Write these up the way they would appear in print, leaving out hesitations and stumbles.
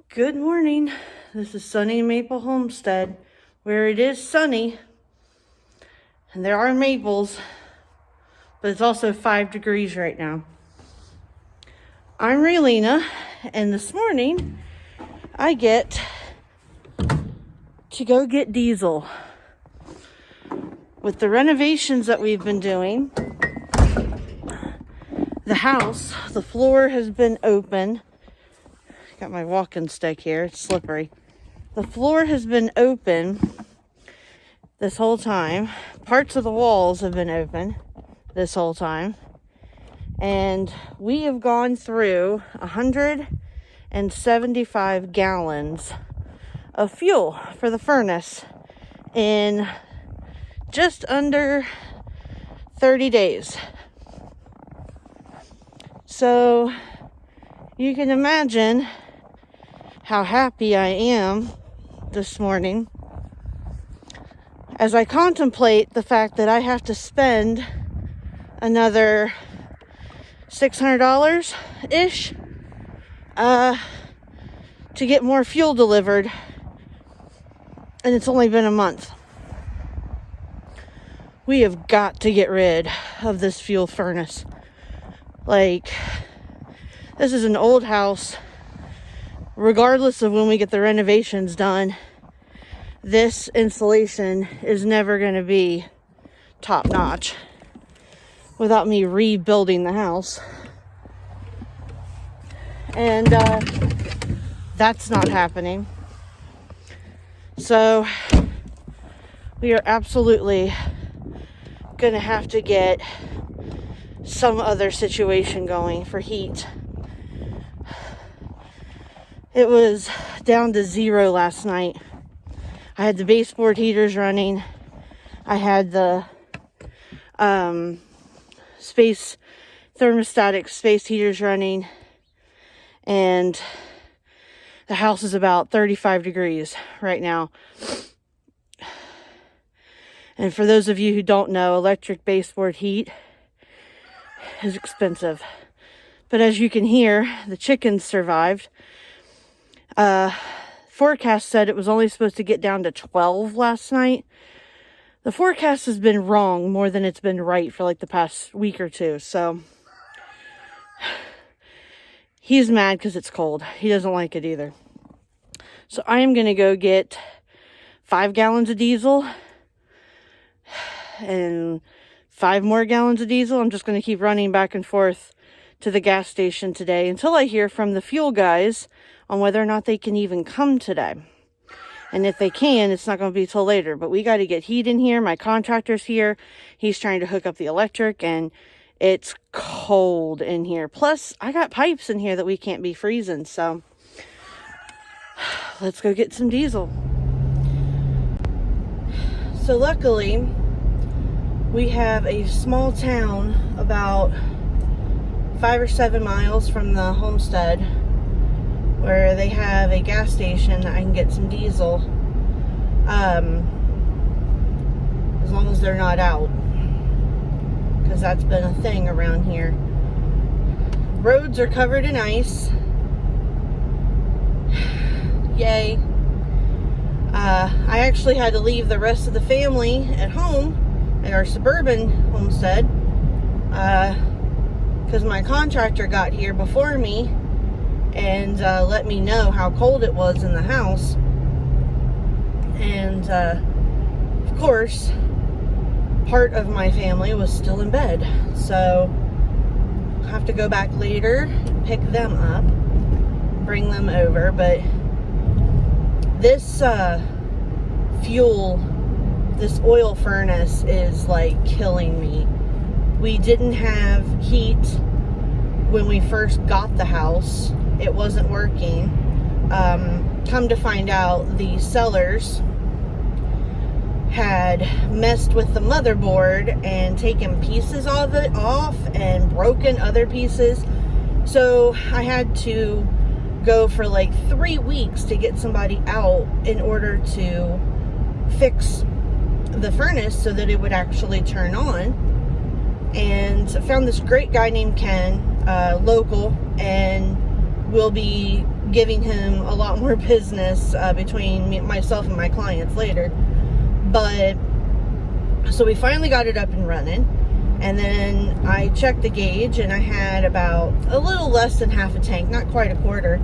Good morning. This is sunny Maple Homestead, where it is sunny and there are maples, but it's also 5 degrees right now. I'm Raylena, and this morning I get to go get diesel. With the renovations that we've been doing, the house, the floor has been open. Got my walking stick here, it's slippery. The floor has been open this whole time. Parts of the walls have been open this whole time. And we have gone through 175 gallons of fuel for the furnace in just under 30 days. So you can imagine how happy I am this morning as I contemplate the fact that I have to spend another $600-ish to get more fuel delivered, and it's only been a month. We have got to get rid of this fuel furnace. Like, this is an old house. Regardless of when we get the renovations done, this insulation is never going to be top notch without me rebuilding the house. And that's not happening. So we are absolutely going to have to get some other situation going for heat. It was down to 0 last night. I had the baseboard heaters running. I had the thermostatic space heaters running. And the house is about 35 degrees right now. And for those of you who don't know, electric baseboard heat is expensive. But as you can hear, the chickens survived. Forecast said it was only supposed to get down to 12 last night. The forecast has been wrong more than it's been right for like the past week or two. So he's mad because it's cold. He doesn't like it either. So I am going to go get 5 gallons of diesel and 5 more gallons of diesel. I'm just going to keep running back and forth to the gas station today until I hear from the fuel guys on whether or not they can even come today. And if they can, it's not going to be till later. But we got to get heat in here. My contractor's here. He's trying to hook up the electric, and it's cold in here. Plus, I got pipes in here that we can't be freezing. So let's go get some diesel. So luckily, we have a small town about 5 or 7 miles from the homestead where they have a gas station that I can get some diesel, as long as they're not out, because that's been a thing around here. Roads are covered in ice. Yay. I actually had to leave the rest of the family at home at our suburban homestead because my contractor got here before me and let me know how cold it was in the house. And of course, part of my family was still in bed, so I'll have to go back later, pick them up, bring them over. But this this oil furnace is like killing me. We didn't have heat when we first got the house. It wasn't working. Come to find out, the sellers had messed with the motherboard and taken pieces of it off and broken other pieces. So I had to go for like 3 weeks to get somebody out in order to fix the furnace so that it would actually turn on. And I found this great guy named Ken, local, and will be giving him a lot more business between myself and my clients later. But so we finally got it up and running, and then I checked the gauge, and I had about a little less than half a tank, not quite a quarter.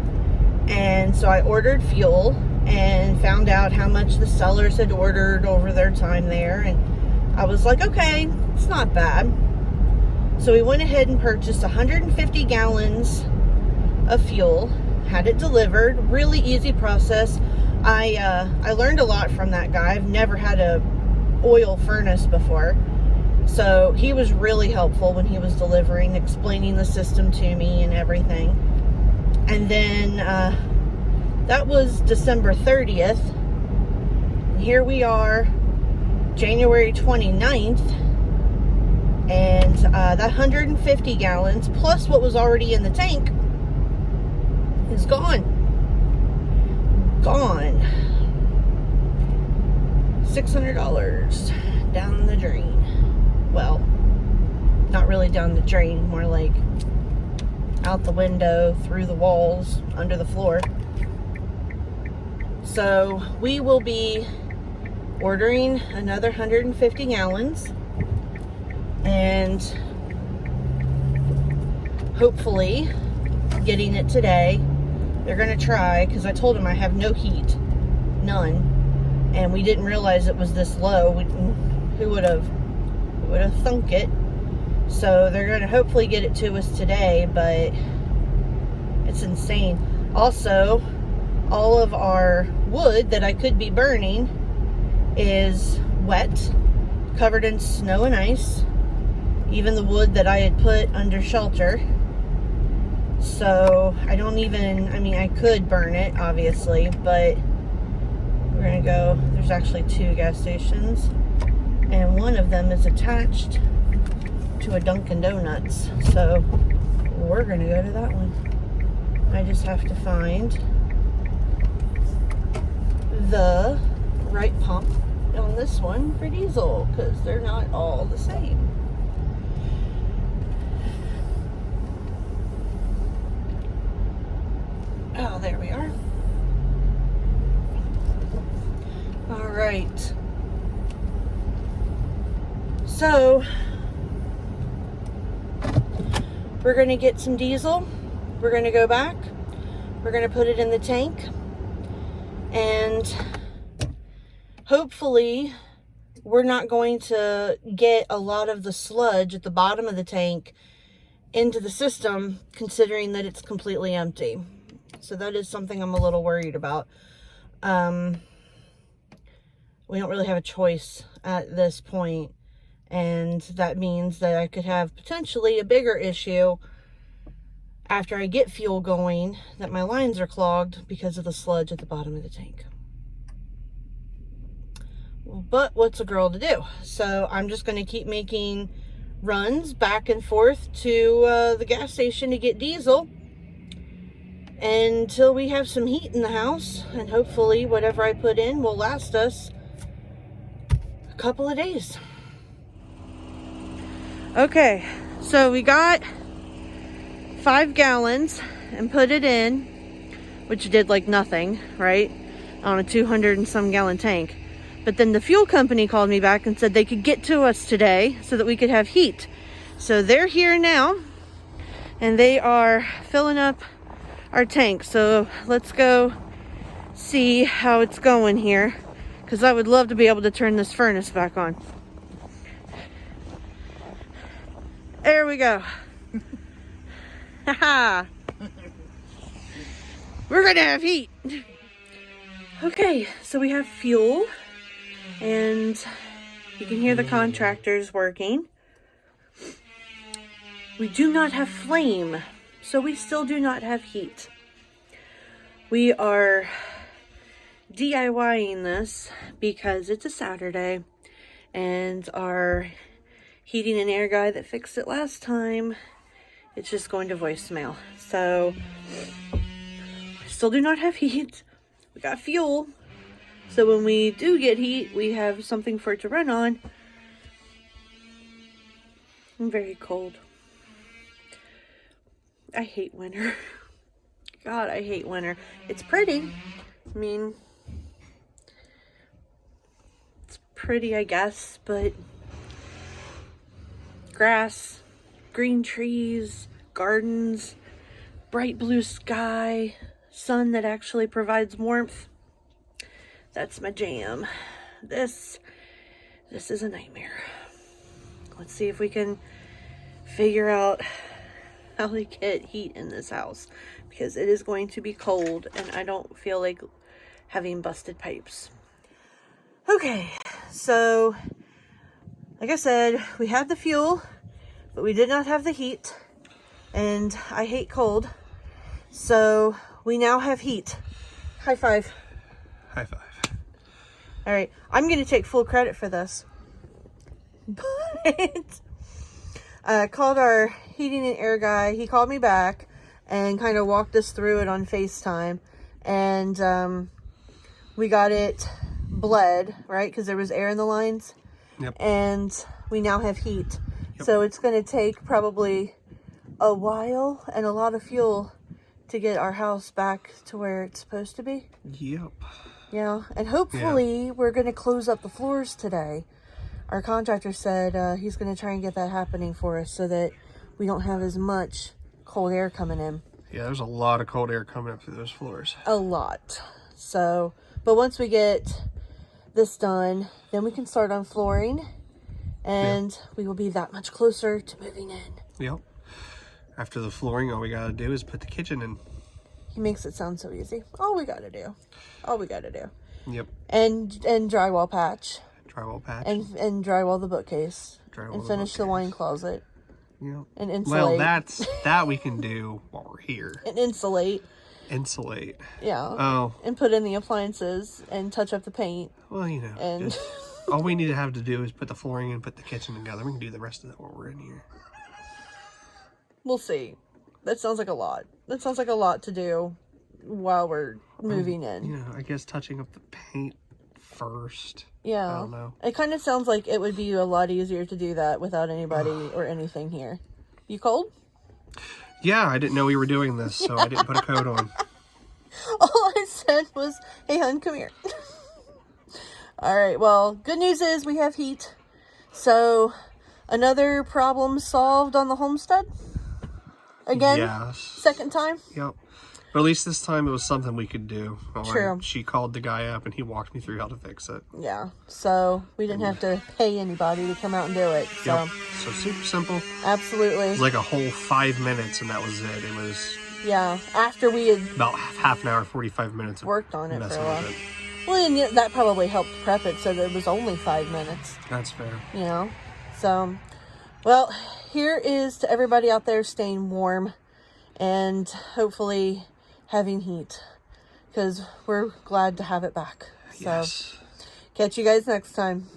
And so I ordered fuel and found out how much the sellers had ordered over their time there, and I was like, okay, it's not bad. So we went ahead and purchased 150 gallons of fuel, had it delivered. Really easy process. I learned a lot from that guy. I've never had a oil furnace before, so he was really helpful when he was delivering, explaining the system to me and everything. And then that was December 30th. And here we are, January 29th, and that 150 gallons plus what was already in the tank is gone. $600 down the drain. Well, not really down the drain, more like out the window, through the walls, under the floor. So we will be ordering another 150 gallons and hopefully getting it today. They're gonna try, because I told them I have no heat, none, and we didn't realize it was this low. Who would have thunk it? So they're gonna hopefully get it to us today, but it's insane. Also, all of our wood that I could be burning is wet, covered in snow and ice, even the wood that I had put under shelter. So I mean, I could burn it, obviously, but we're gonna go. There's actually 2 gas stations, and one of them is attached to a Dunkin' Donuts, so we're gonna go to that one. I just have to find the right pump on this one for diesel, because they're not all the same. Oh, there we are. All right. So we're going to get some diesel. We're going to go back. We're going to put it in the tank. And hopefully we're not going to get a lot of the sludge at the bottom of the tank into the system, considering that it's completely empty. So that is something I'm a little worried about. We don't really have a choice at this point, and that means that I could have potentially a bigger issue after I get fuel going, that my lines are clogged because of the sludge at the bottom of the tank. But what's a girl to do? So I'm just going to keep making runs back and forth to the gas station to get diesel until we have some heat in the house, and hopefully whatever I put in will last us a couple of days. Okay, so we got 5 gallons and put it in, which did like nothing, right, on a 200 and some gallon tank. But then the fuel company called me back and said they could get to us today so that we could have heat. So they're here now, and they are filling up our tank. So let's go see how it's going here, because I would love to be able to turn this furnace back on. There we go. Haha. We're gonna have heat. Okay, so we have fuel, and you can hear the contractors working. We do not have flame, so we still do not have heat. We are DIYing this because it's a Saturday, and our heating and air guy that fixed it last time, it's just going to voicemail. So we still do not have heat. We got fuel, so when we do get heat, we have something for it to run on. I'm very cold. I hate winter. God, I hate winter. It's pretty. I mean, it's pretty, I guess, but grass, green trees, gardens, bright blue sky, sun that actually provides warmth. That's my jam. This is a nightmare. Let's see if we can figure out how to get heat in this house, because it is going to be cold and I don't feel like having busted pipes. Okay, so like I said, we had the fuel, but we did not have the heat, and I hate cold. So we now have heat. High five. High five. All right, I'm going to take full credit for this. But called our heating and air guy. He called me back and kind of walked us through it on FaceTime. And we got it bled, right? Because there was air in the lines. Yep. And we now have heat. Yep. So it's going to take probably a while and a lot of fuel to get our house back to where it's supposed to be. Yep. Yeah, and hopefully we're going to close up the floors today. Our contractor said he's going to try and get that happening for us so that we don't have as much cold air coming in. Yeah, there's a lot of cold air coming up through those floors. A lot. So, but once we get this done, then we can start on flooring, and we will be that much closer to moving in. Yep. After the flooring, all we got to do is put the kitchen in. He makes it sound so easy. All we got to do. Yep. And drywall patch. Drywall patch. And drywall the bookcase. Drywall and finish the wine closet. Yep. And insulate. Well, that we can do while we're here. And insulate. Insulate. Yeah. Oh. And put in the appliances and touch up the paint. Well, you know. And all we need to have to do is put the flooring in, put the kitchen together. We can do the rest of that while we're in here. We'll see. That sounds like a lot. That sounds like a lot to do while we're moving in. You know, I guess touching up the paint first. Yeah. I don't know. It kind of sounds like it would be a lot easier to do that without anybody or anything here. You cold? Yeah, I didn't know we were doing this, so I didn't put a coat on. All I said was, hey, hon, come here. All right, well, good news is we have heat. So, another problem solved on the homestead? Again? Yes. Second time? Yep. But at least this time it was something we could do. True. She called the guy up and he walked me through how to fix it. Yeah. So we didn't have to pay anybody to come out and do it. So. Yep. So super simple. Absolutely. It was like a whole 5 minutes and that was it. It was... Yeah. After we had... about half an hour, 45 minutes. Worked on it for a while. It. Well, and that probably helped prep it so that it was only 5 minutes. That's fair. You know? So, well, here is to everybody out there staying warm and hopefully having heat, because we're glad to have it back. So, Yes. Catch you guys next time.